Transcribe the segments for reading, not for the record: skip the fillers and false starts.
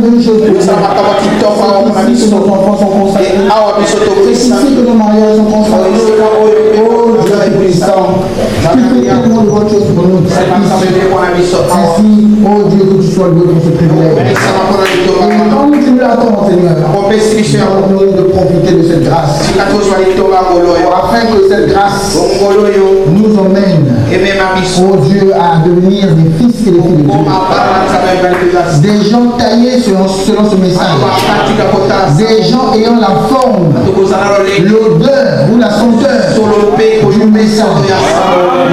bonnes choses pour nous. Ici que nos enfants sont consacrés. Ici que nos mariages sont consacrés. Oh Dieu est puissant. Tu fais tellement de bonnes choses pour nous. Ici, oh Dieu, que tu sois loué pour ce privilège. Et quand nous l'attendons, Seigneur, nous avons de profiter de cette grâce. Afin que cette grâce nous emmène, oh Dieu, à devenir des fils et des filles de Dieu. Des gens taillés selon ce message. Des gens ayant la forme, l'odeur ou la senteur du message.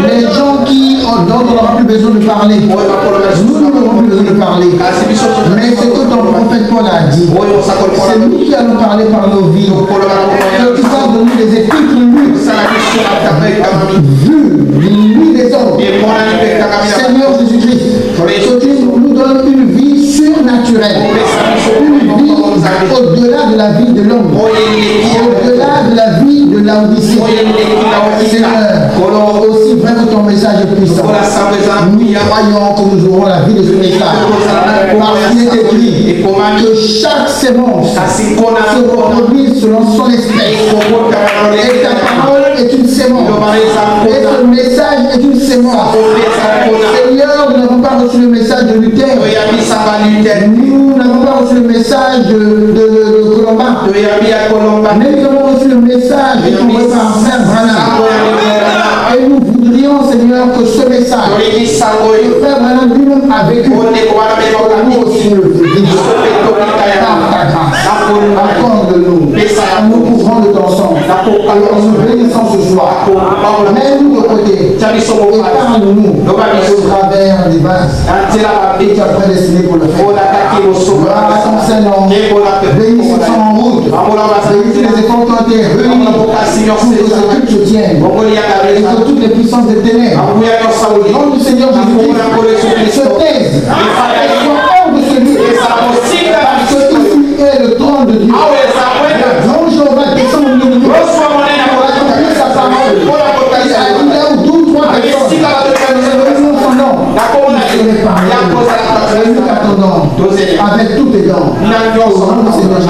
Les gens dont on n'aura plus besoin de parler. Nous n'aurons plus besoin de parler. Mais ce que ton prophète Paul a dit, c'est nous qui allons parler par nos vies. Que tu fasses de nous des épîtres lues, vues des hommes. Seigneur Jésus-Christ, que tu nous donnes une vie surnaturelle. Une vie au-delà de la vie de l'homme. Au-delà de la vie de l'Odyssée. Seigneur, aussi vrai que ton message est puissant. Nous croyons que nous aurons la vie de ce message. Parce qu'il est écrit que chaque sémence se reproduit selon son esprit. Et ta parole est une sémence. Et ce message est une sémence. Seigneur, nous n'avons pas reçu le message de Luther. Nous n'avons pas reçu le message de Colomba. Mais nous avons reçu le message envoyé par Frère Branham. Et nous voudrions, Seigneur, que ce message, que Frère Branham lui-même a vécu, nous aussi le vivons par ta grâce. Accorde-nous. Nous couvrons de ton sang. Alors nous bénissons ce soir. Mets-nous de côté. Et parle-nous au travers des vases que tu as prédestiné pour le faire. Gloire à ton Seigneur. Bénis son route. Bénis les efforts qui ont été réunis pour que ce culte se tienne. Et que toutes les puissances des ténèbres, au nom du Seigneur Jésus-Christ, se taisent. Et soient hors de ce lieu. Parce que ici est le trône de Dieu. Le grand Jéhovah descend au milieu de nous. Pour sa parole. Il a dit là où 12 3 personnes. Nous son nom. Il serait parlé. Et nous t'attendons. Avec tous tes dons. Au nom du Seigneur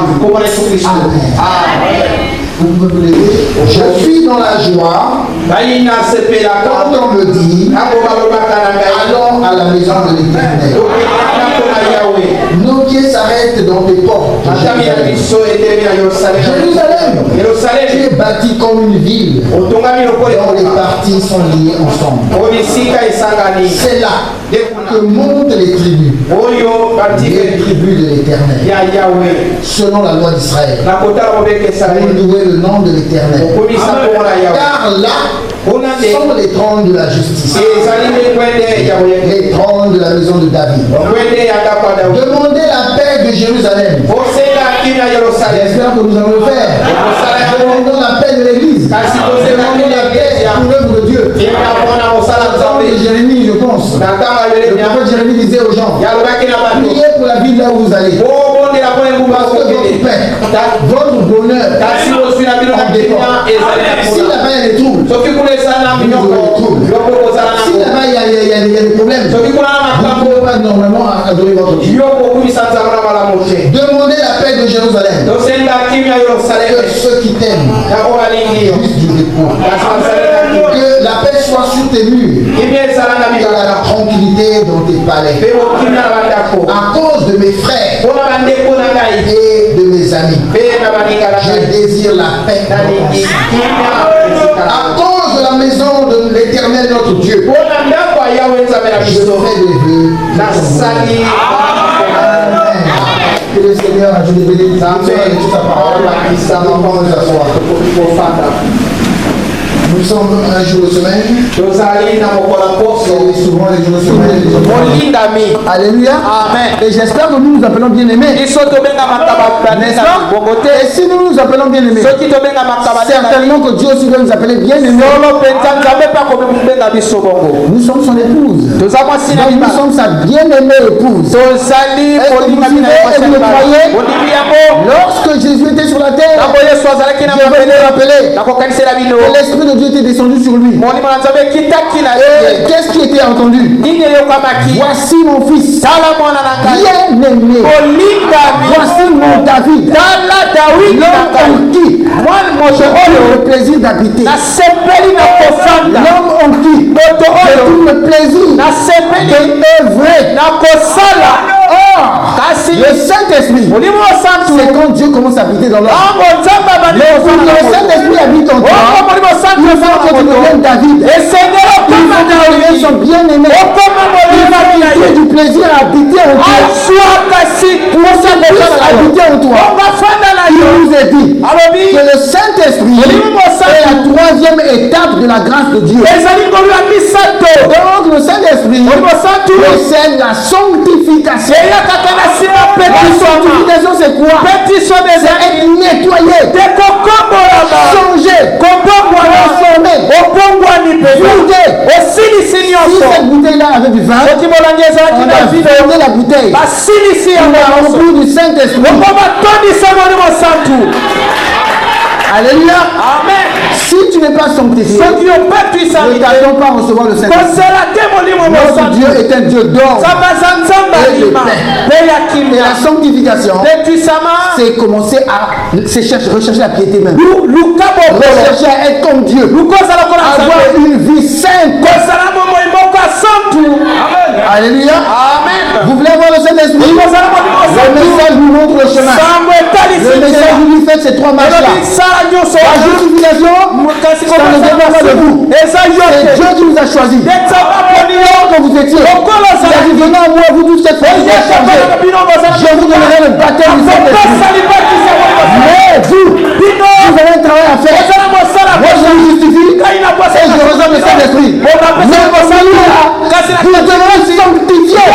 Jésus-Christ. Amen. Vous pouvez vous lever. Je suis dans la joie quand on me dit allons à la maison de l'Éternel. Nos pieds s'arrêtent dans tes portes. Jérusalem, tu es bâti comme une ville dont les parties sont liées ensemble. C'est là que montent les tribus de l'Éternel, selon la loi d'Israël. Pour louer le nom de l'Éternel. Car là sont les trônes de la justice, les trônes de la maison de David. Demandez la paix de Jérusalem. J'espère que nous allons le faire. Demandons la paix de l'Église. Demandons la paix pour l'œuvre de Dieu. De Jérémie, je pense. Le prophète Jérémie disait aux gens, priez pour la ville là où vous allez. Parce que votre paix, votre bonheur, en dépend. Si là-bas il y a des troubles, si là-bas il y a des problèmes, vous ne pouvez pas normalement adorer votre Dieu. Demandez la paix de Jérusalem. Que ceux qui t'aiment jouissent du repos. Que la paix soit sur tes murs. Et la tranquillité dans tes palais. À cause de mes frères et de mes amis, je désire la paix. À cause de la maison de l'Éternel notre Dieu, je ferai des vœux. Que le Seigneur a joué des bénédictions et toute sa parole. Nous asseoir. Nous sommes un jour de semaine. C'est souvent les jours de semaine. Alléluia. Amen. Et j'espère que nous nous appelons bien-aimés. N'est-ce pas? Et si nous nous appelons bien-aimés, certainement que Dieu aussi doit nous appeler bien-aimés. Nous sommes son épouse. Donc nous sommes sa bien-aimée épouse. Est-ce que vous suivez et vous le croyez? Lorsque Jésus était sur la terre, Dieu venait rappeler que l'Esprit de Dieu était descendu sur lui. Et qu'est-ce qui était entendu? Voici mon fils, bien-aimé. bien-aimé. Voici mon David. L'homme en qui j'ai le plaisir d'habiter. L'homme en qui j'ai tout le plaisir d'œuvrer. Le Saint-Esprit, c'est quand Dieu commence à habiter dans l'homme. Mais le Saint-Esprit habite en toi. Il faut que tu deviennes David. Il faut que tu deviennes son bien-aimé. Il va habiter du plaisir à habiter en toi. Pour ça, habiter en toi. Il nous a dit que le Saint-Esprit est la troisième étape de la grâce de Dieu. Donc le Saint-Esprit c'est la sanctification. La sanctification, c'est quoi? C'est être nettoyé, changer, transformer, vider. Si cette bouteille-là avait du vin, on a vidé la bouteille. On a rempli du Saint-Esprit. Alléluia. Amen. Si tu n'es pas sanctifié, ne t'attends pas à recevoir le Saint-Esprit. Notre Dieu est un Dieu d'ordre et de paix. Et la sanctification, c'est commencer à rechercher la piété même. Rechercher à être comme Dieu. Avoir une vie sainte. Alléluia. Amen. Vous voulez avoir le Saint-Esprit? Le message nous montre le chemin. Le message nous fait ces trois marches-là. La justification, ça ne dépend pas de vous. C'est Dieu qui vous a choisi. Quand vous étiez, il a dit venez à moi, vous tous cette fois, vous allez changer. Je vous donnerai le baptême du Saint-Esprit. Mais vous avez un travail à faire. Moi, je vous justifie et je reçois le Saint-Esprit. Mais vous devrez sanctifier.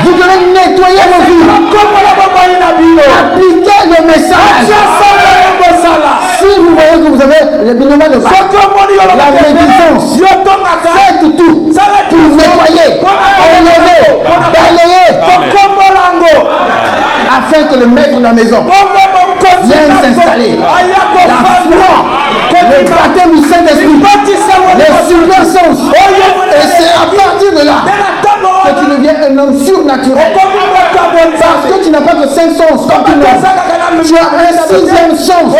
Vous devez nettoyer vos vies. Appliquez le message. Si vous voyez que vous avez le bénéfice de la médisance, faites tout pour nettoyer, enlever, balayer, afin que le maître de la maison vienne s'installer. La foi, le baptême du Saint-Esprit, les super sens. Et c'est à partir de là que tu deviens un homme surnaturel. Parce que tu n'as pas de 5 sens comme tout le monde. Tu as un 6e sens.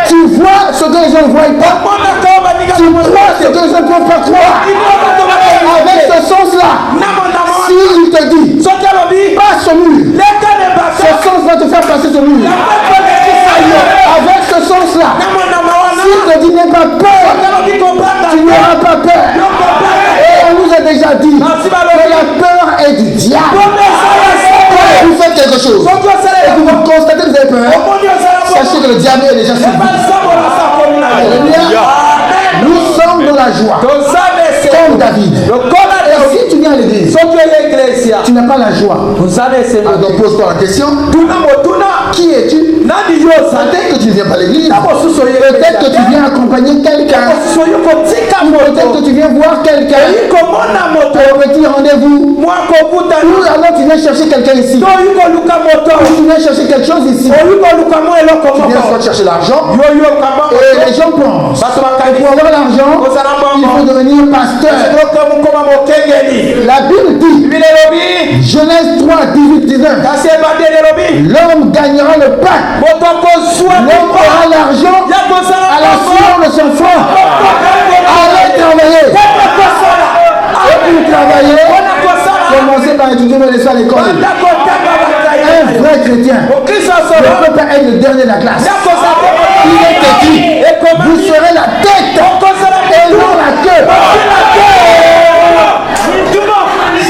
Tu vois ce que les gens ne voient pas. Tu crois ce que les gens ne peuvent pas croire. Avec ce sens-là, s'il te dit passe ce mur, ce sens va te faire passer ce mur. Avec ce sens-là, s'il te dit n'aie pas peur, tu n'auras pas peur. Et on nous a déjà dit que la peur est du diable. Quand vous faites quelque chose et que vous constatez que vous avez peur, sachez que le diable est déjà sur vous. Nous sommes dans la joie, comme David. Et si tu viens à l'église, tu n'as pas la joie. Donc pose-toi la question, qui es-tu? Peut-être que tu ne viens pas à l'église, peut-être que tu viens accompagner quelqu'un, peut-être que tu viens voir quelqu'un pour un petit rendez-vous, ou alors tu viens chercher quelqu'un ici, ou tu viens chercher quelque chose ici, tu viens soit chercher l'argent, et les gens pensent que pour avoir l'argent, il faut devenir pasteur. La Bible dit, Genèse 3, 18, 19, l'homme gagnera le pain, l'homme aura l'argent à la sueur de son front. Allez travailler. Et pour travailler, commencez par étudier les leçons à l'école. Un vrai chrétien ne peut pas être le dernier de la classe. Il est écrit, vous serez la tête et non la queue.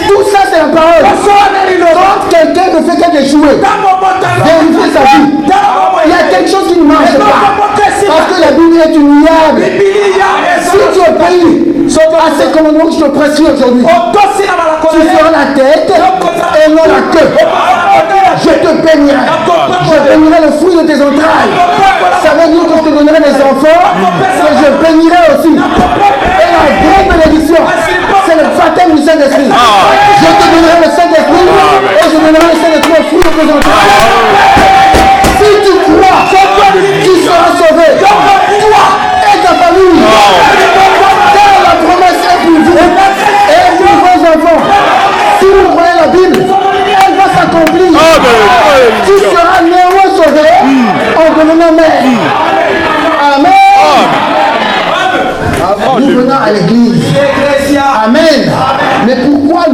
Tout ça c'est la parole. Quand quelqu'un te fait quelque échouer, vérifiez sa vie. Il y a quelque chose qui ne marche pas. Parce que la Bible est humiliable. Si tu obéis à ces commandements que je te prescris aujourd'hui, tu seras la tête et non la queue. Je te bénirai. Je bénirai le fruit de tes entrailles. Ça veut dire que je te donnerai des enfants, mais je bénirai aussi. Et la grande bénédiction, c'est le baptême du Saint-Esprit. Je te donnerai le Saint-Esprit et je donnerai le Saint-Esprit au fruit de tes entrailles. Si tu crois, tu seras sauvé. Toi et ta famille. Car la promesse est pour vous et pour vos enfants. Si vous croyez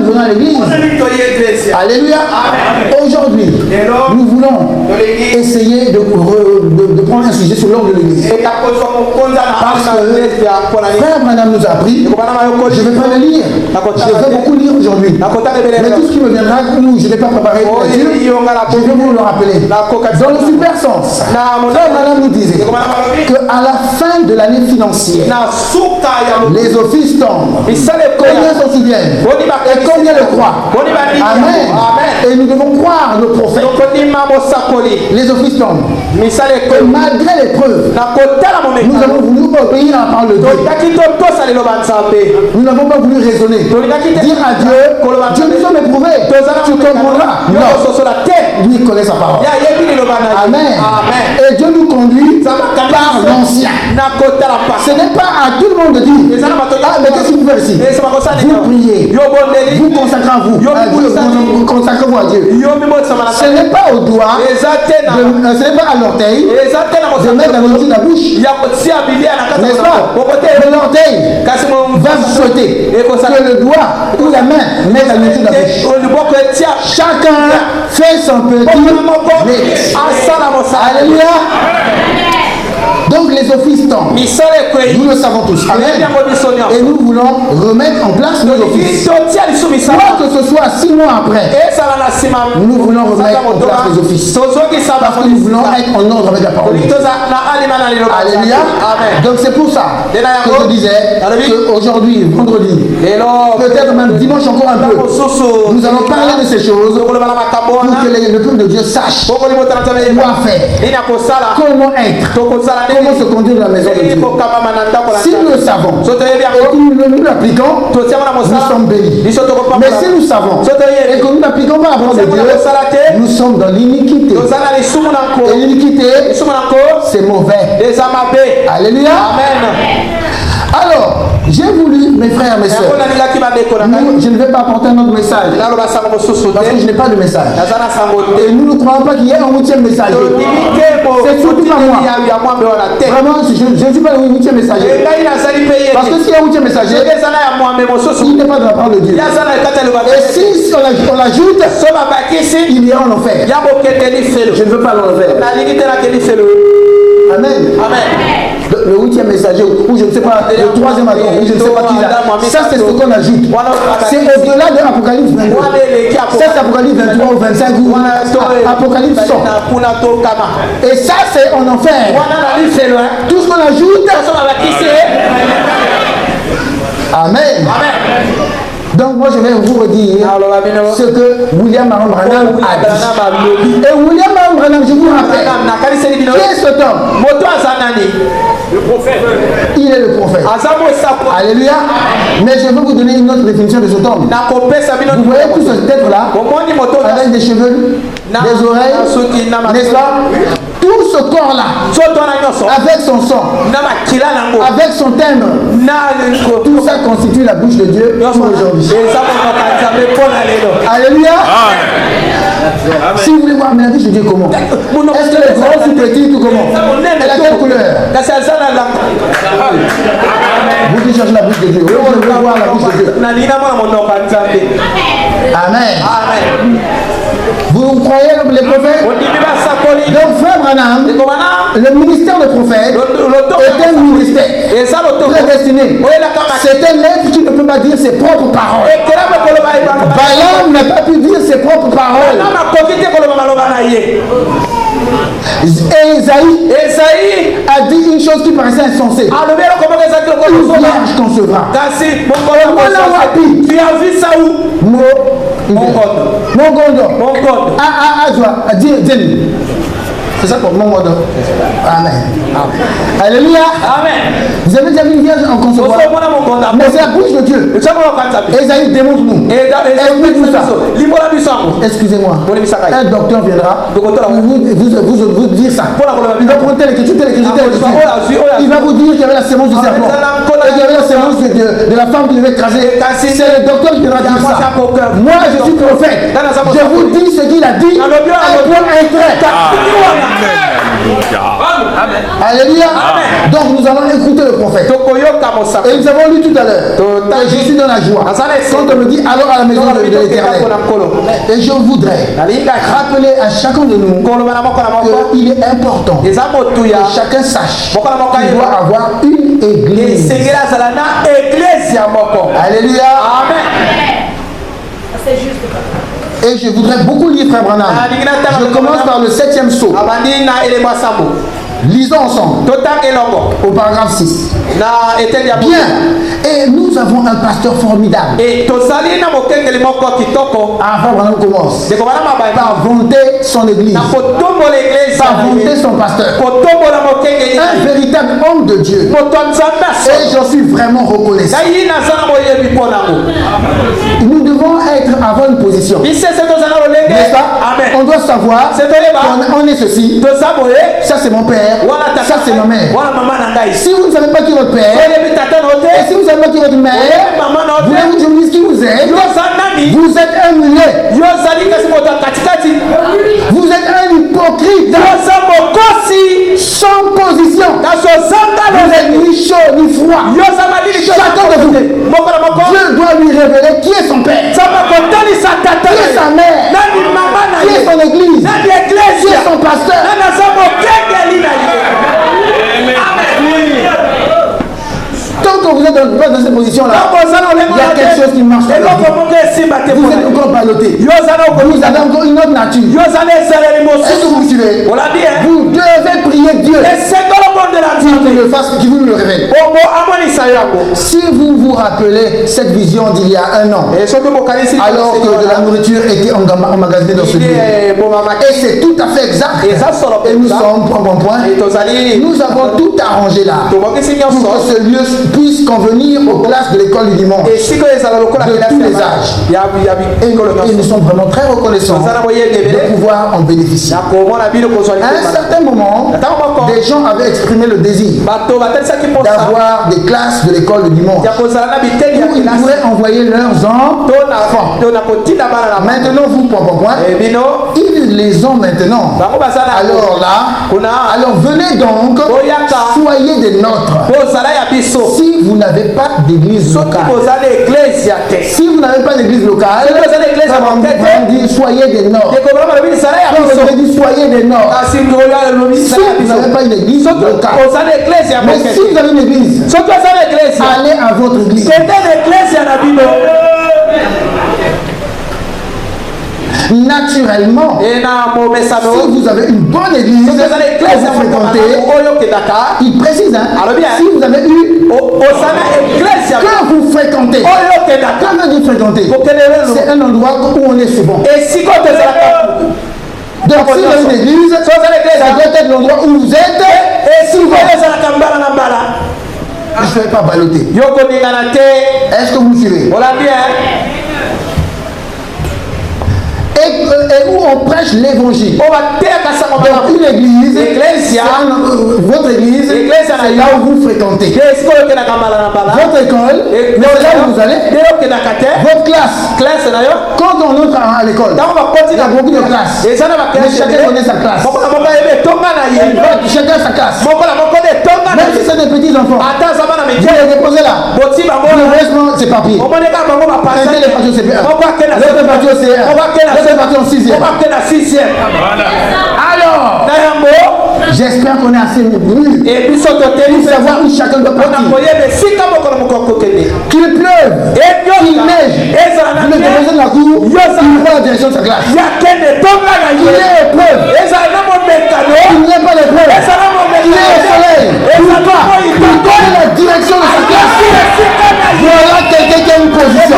nous venons à l'église. Alléluia. Aujourd'hui, nous voulons essayer de prendre un sujet sur l'ordre de l'église. Parce que frère Branham nous a appris, je ne vais pas le lire, je vais beaucoup lire aujourd'hui. Mais tout ce qui me viendra, je ne vais pas préparer pour je vais vous le rappeler. Dans le super sens, frère Branham nous disait qu'à la fin de l'année financière, les offices tombent. Combien s'en souviennent? Et combien le croient? Amen. Et nous devons croire le prophète. Les offices tombent. Et malgré l'épreuve, nous avons voulu obéir à la parole de Dieu. Nous n'avons pas voulu raisonner. Dire à Dieu, Dieu nous sommes éprouvés. Tu comprendras. Non. Lui connaît sa parole. Amen. Et Dieu nous conduit par l'ancien. Ce n'est pas à tout le monde de dire, ah, mais qu'est-ce que vous faites ici? Vous priez, vous consacrez-vous à Dieu. Ce n'est pas au doigt, ce n'est pas à l'orteil de mettre la nourriture dans la bouche. N'est-ce pas? Mais l'orteil va souhaiter que le doigt ou la main mette la nourriture dans la bouche. Chacun fait son petit mix. Alléluia. Donc les offices tombent. Nous le savons tous. Amen. Et nous voulons remettre en place nos offices. Quoi que ce soit 6 mois après, nous voulons remettre en place les offices. Parce que nous voulons être en ordre avec la parole. Alléluia. Donc c'est pour ça que je disais qu'aujourd'hui, vendredi, peut-être même dimanche encore un peu, nous allons parler de ces choses pour que le peuple de Dieu sache quoi faire, comment être, comment se conduire dans la maison de Dieu. Si nous le savons et que nous l'appliquons, nous sommes bénis. Mais si nous savons et que nous n'appliquons pas la parole de Dieu, nous sommes dans l'iniquité. Et l'iniquité, c'est mauvais. Alléluia. Alors, j'ai voulu, mes frères, mes soeurs, je ne vais pas apporter un autre message parce que je n'ai pas de message. Et nous ne croyons pas qu'il y ait un 8e messager. C'est surtout pas moi. Vraiment, je ne suis pas le 8e messager. Parce que s'il y a un 8e messager, il n'est pas dans la parole de Dieu. Et si on l'ajoute, il ira en enfer. Je ne veux pas l'enfer. Amen. Le 8e messager, ou je ne sais pas, le 3e adam, ou je ne sais pas qui là. Ça, c'est ce qu'on ajoute. C'est au-delà de l'Apocalypse 22. Ça, c'est Apocalypse 23 ou 25 ou Apocalypse 100. Et ça, c'est en enfer. Tout ce qu'on ajoute, Amen. Donc moi je vais vous redire ce que William Marion Branham a dit. Et William Marion Branham, je vous rappelle, qui est cet homme? Le prophète. Il est le prophète. Alléluia. Mais je vais vous donner une autre définition de cet homme. Vous voyez tout ce tête-là, avec des cheveux, des oreilles, n'est-ce pas? Tout ce corps-là, avec son sang, avec son timbre, tout ça constitue la bouche de Dieu pour aujourd'hui. Alléluia. Si vous voulez voir la bouche de Dieu comment? Est-ce que les gros ou petits ou comment? Elle a quelle couleur? Vous qui cherchez la bouche de Dieu, vous voulez voir la bouche de Dieu. Amen. Vous croyez les prophètes? Donc frère Branham, le ministère de prophète est un ministère prédestiné. C'est un être qui ne peut pas dire ses propres paroles. Balaam n'a pas pu dire ses propres paroles. Et Esaïe a dit une chose qui paraissait insensée. Une vierge concevra. Tu as vu ça où? Mon gondo. C'est ça pour mon mode. Amen. Alléluia. Amen. Vous avez déjà vu une vierge en concevoir? Mais c'est la bouche de Dieu. Esaïe, démontre-nous. Explique-nous ça. Excusez-moi. Un docteur viendra vous dire ça. Il va prendre telle écriture. Il va vous dire qu'il y avait la sémence du serpent. Et qu'il y avait la sémence de la femme qui devait écraser. C'est le docteur qui viendra dire ça. Moi, je suis prophète. Je vous dis ce qu'il a dit. Un point, un trait. Alléluia. Donc nous allons écouter le prophète. Et nous avons lu tout à l'heure. Je suis dans la joie. Quand on me dit alors à la maison de l'Éternel. Et je voudrais rappeler à chacun de nous qu'il est important que chacun sache qu'il doit avoir une église. Alléluia. C'est juste. Et je voudrais beaucoup lire Frère Branham. Je commence par le 7e sceau. Lisons ensemble au paragraphe 6. Bien. Et nous avons un pasteur formidable. Frère Branham commence par vanter son église, par vanter son pasteur, un véritable homme de Dieu. Et j'en suis vraiment reconnaissant. Nous devons avoir une position. N'est-ce pas? On doit savoir qu'on est ceci. Ça c'est mon père. Ça c'est ma mère. Si vous ne savez pas qui est votre père, et si vous ne savez pas qui est votre mère, voulez-vous que je vous dise qui vous êtes? Vous êtes un mulet. Vous êtes un hypocrite. Sans position. Vous êtes ni chaud ni froid. Chacun de vous, Dieu doit lui révéler qui est son père, qui est sa mère, qui est son église, qui est son pasteur. Tant que vous êtes dans cette position-là, il y a quelque chose qui marche. Vous êtes encore ballotté. Vous avez encore une autre nature. Est-ce que vous me suivez? Vous devez prier Dieu qui vous le révèle. Si vous vous rappelez cette vision d'il y a un an, alors que de la nourriture était emmagasinée dans ce lieu, et c'est tout à fait exact, et nous sommes en bon point, nous avons tout arrangé là pour que ce lieu puisse convenir aux classes de l'école du dimanche de tous les âges. Et nous sommes vraiment très reconnaissants de pouvoir en bénéficier. À un certain moment, des gens avaient exprimé le désir d'avoir des classes de l'école du dimanche où ils pourraient envoyer leurs enfants. Maintenant, vous, ils les ont maintenant. Alors là, alors venez donc, soyez des nôtres. Si vous n'avez pas d'église locale, si vous n'avez pas d'église locale, on dit soyez des nôtres. On dit soyez des nôtres. Si vous n'avez pas une église locale, mais si vous avez une église, allez à votre église. Naturellement, si vous avez une bonne église que vous fréquentez, il précise, si vous avez eu que vous fréquentez, quand vous fréquentez, c'est un endroit où on est souvent. Donc si vous avez une église, ça doit être l'endroit où vous êtes. Et si vous je ne vais pas balloter. Est-ce que vous suivez? Et où on prêche l'évangile. Donc une église, votre église, c'est là où vous fréquentez. Votre école, c'est là où vous allez. Votre classe. Quand on entre à l'école, il y a beaucoup de classes. Mais chacun connaît sa classe. Chacun sa classe. Même si c'est des petits enfants, vous les déposez là. Le reste, c'est papier. Les papiers, c'est bien. L'autre papier, c'est parti en 6e. Alors, j'espère qu'on est assez mûrs pour savoir où chacun doit partir. Qu'il pleuve, qu'il neige, vous le déposez dans la cour, il prend la direction de sa classe. Il y a épreuve, il n'y a pas d'épreuve, il y a le soleil, il connaît la direction de sa classe. Voilà quelqu'un qui a une position.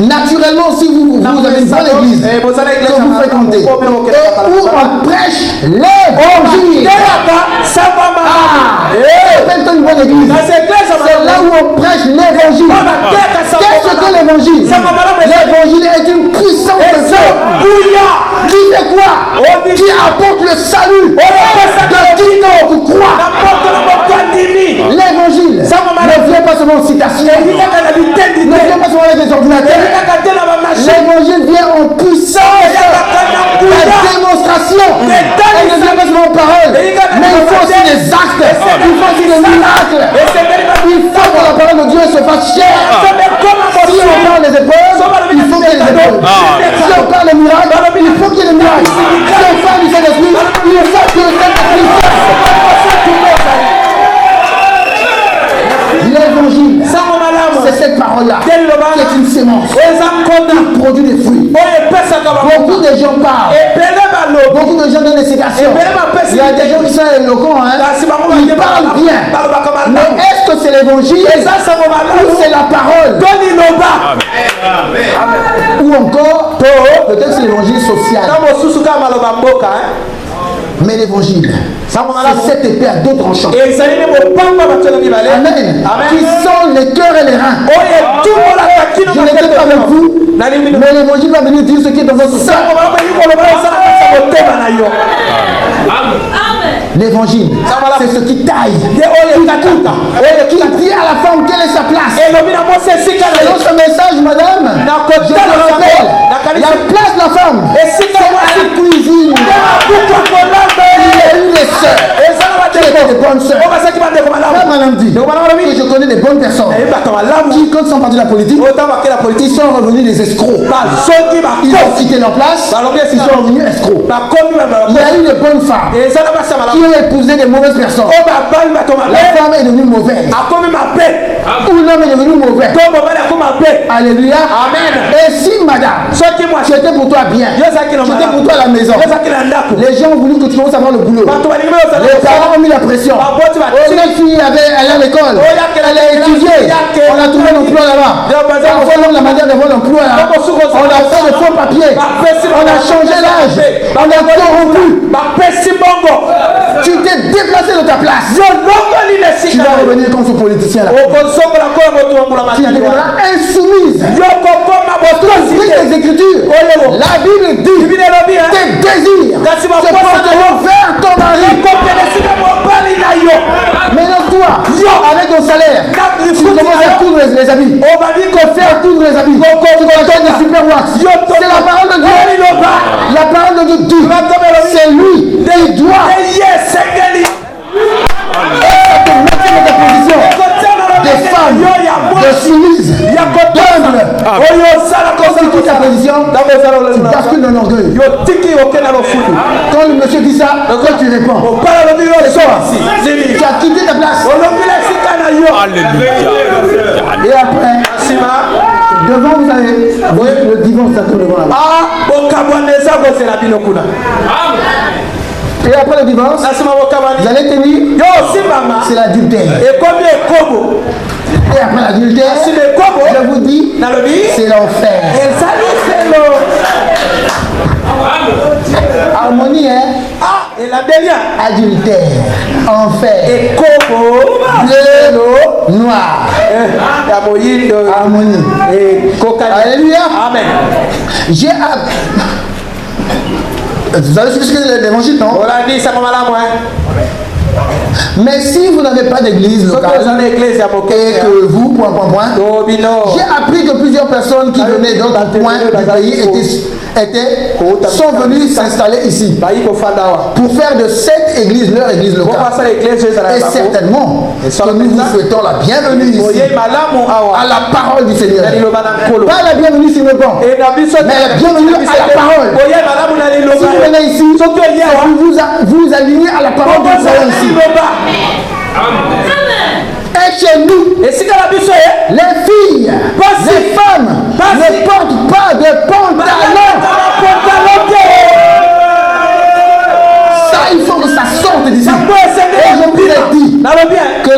Naturellement, si vous avez une bonne église que vous fréquentez et où on prêche l'évangile, appelle-toi une bonne église, c'est là où on prêche l'évangile. Qu'est-ce que l'évangile? L'évangile est une puissance de Dieu qui fait quoi? Qui apporte le salut de quiconque croit. L'évangile ne vient pas seulement en citation, ne vient pas seulement avec les ordinateurs. L'évangile vient en puissance. La démonstration. Elle ne vient pas seulement en parole. Mais il faut aussi des actes. Il faut aussi des miracles. Il faut que la parole de Dieu se fasse chair. Si on parle des épreuves, il faut qu'il y ait des épreuves. Si on parle des miracles, il faut qu'il y ait des miracles. Si on parle du Saint-Esprit, il faut que le Saint-Esprit l'évangile, c'est cette parole-là qui est une sémence qui produit des fruits. Beaucoup de gens parlent, beaucoup de gens donnent des citations. Il y a des gens qui sont éloquents, ils parlent bien. Mais est-ce que c'est l'évangile ou c'est la parole? Ou encore, peut-être c'est l'évangile social. Mais l'évangile, c'est cette épée à deux tranchants. Amen. Qui sont les cœurs et les reins. Je n'étais pas avec vous, mais l'évangile va venir dire ce qui est dans votre sang. L'évangile, c'est ce qui taille, qui dit à la femme quelle est sa place. Selon ce message, madame, je te rappelle, la place de la femme, c'est à la cuisine. Il y a eu les sœurs qui étaient des bonnes sœurs. Madame dit que je connais des bonnes personnes qui, quand ils sont partis de la politique, ils sont revenus des escrocs. Ils ont quitté leur place, ils sont revenus escrocs. Il y a eu des bonnes femmes qui ont épousé des mauvaises personnes. La femme est devenue mauvaise. Ou l'homme est devenu mauvais. Alléluia. Amen. Et si madame, j'étais pour toi bien, j'étais pour toi à la maison, les gens ont voulu que tu commences à avoir le boulot. Les parents ont mis la pression. Notre fille elle est à l'école, elle a étudié, on a trouvé l'emploi là-bas. On a la manière d'avoir l'emploi là. On a fait de faux papiers, on a changé l'âge, on a corrompu. Tu t'es déplacé de ta place. Tu vas revenir comme ce politicien là. Tu deviendras insoumise. Les Écritures. La Bible dit tes désirs se porteront vers ton mari. Maintenant toi, avec ton salaire, tu commences à coudre les habits. On va dire qu'on fait coudre les habits. Tu vas faire des super wax. C'est la parole de Dieu. La parole de Dieu dit c'est lui. Il doit. Des femmes, de soumises, d'humbles, constitue ta position, tu bascules dans l'orgueil. Quand le monsieur dit ça, quand tu réponds, tu as quitté ta place. Et après, devant vous avez le divorce, ça tourne devant là. Et après le divorce, vous allez tenir, c'est l'adultère. Et après l'adultère, je vous dis, c'est l'enfer. Harmonie, hein? Et la dernière, adultère, enfer, et bleu, noir, harmonie, et alléluia. Amen. J'ai vous avez suivi ce que c'est l'évangile, non? On l'a dit, ça m'a là, moi. Mais si vous n'avez pas d'église locale et que vous, j'ai appris que plusieurs personnes qui venaient d'autres points du pays sont venues s'installer ici pour faire de cette église leur église locale. Et certainement que nous vous souhaitons la bienvenue ici à la parole du Seigneur. Pas la bienvenue sur le banc, mais la bienvenue à la parole. Si vous venez ici, vous alignez à la parole du Seigneur ici. Et chez nous, les filles, les femmes ne portent pas de pantalon. Ça, il faut que ça sorte d'ici. Et je vous ai dit que